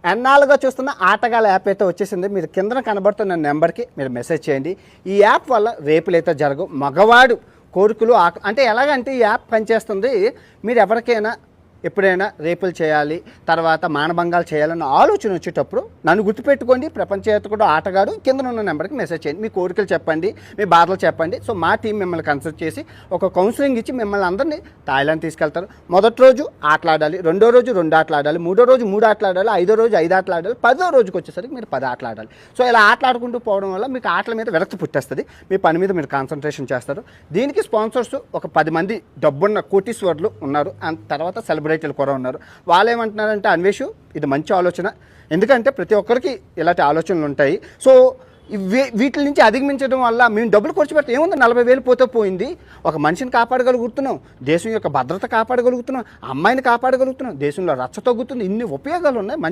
ఎన్నాళ్ళుగా చూస్తున్న ఆటగాళ్ళ యాప్ అయితే వచ్చేసింది. మీరు కిందన కనబడుతున్న నెంబర్కి మీరు మెసేజ్ చేయండి. ఈ యాప్ వల్ల రేపులైతే జరగవు. మగవాడు కోరికలు అంటే ఎలాగంటే ఈ యాప్ పనిచేస్తుంది, మీరు ఎవరికైనా ఎప్పుడైనా రేపులు చేయాలి, తర్వాత మానభంగాలు చేయాలన్న ఆలోచన వచ్చేటప్పుడు నన్ను గుర్తుపెట్టుకోండి, ప్రపంచవ్యాప్తంగా ఆటగాడు, కింద ఉన్న నెంబర్కి మెసేజ్ చేయండి. మీ కోరికలు చెప్పండి, మీ బాధలు చెప్పండి. సో మా టీం మిమ్మల్ని కన్సల్ట్ చేసి ఒక కౌన్సిలింగ్ ఇచ్చి మిమ్మల్ని అందరినీ థాయిలాండ్ తీసుకెళ్తారు. మొదటి రోజు ఆటలాడాలి, రెండో రోజు 2 ఆటలాడాలి, మూడో రోజు 3 ఆటలాడాలి, 5వ రోజు 5 ఆటలాడాలి, 10వ రోజుకి వచ్చేసరికి మీరు 10 ఆటలాడాలి. సో ఇలా ఆటలాడుకుంటూ పోవడం వల్ల మీకు ఆటల మీద విరక్తి పుట్టేస్తుంది, మీ పని మీద మీరు కాన్సన్ట్రేషన్ చేస్తారు. దీనికి స్పాన్సర్స్ ఒక 10 మంది డబ్బున్న కోటీశ్వర్లు ఉన్నారు, అండ్ తర్వాత సెలబ్రిటీలు కూడా ఉన్నారు. వాళ్ళు ఏమంటున్నారంటే, అన్వేషు ఇది మంచి ఆలోచన, ఎందుకంటే ప్రతి ఒక్కరికి ఇలాంటి ఆలోచనలు ఉంటాయి. సో వీటి నుంచి అధిగమించడం వల్ల మేము డబ్బులు ఖర్చు పెడితే ఏముంది, 40,000 పోతే పోయింది, ఒక మనిషిని కాపాడగలుగుతున్నాం, దేశం యొక్క భద్రత కాపాడగలుగుతున్నాం, అమ్మాయిని కాపాడగలుగుతున్నాం, దేశంలో రచ్చ తగ్గుతుంది, ఇన్ని ఉపయోగాలు ఉన్నాయి.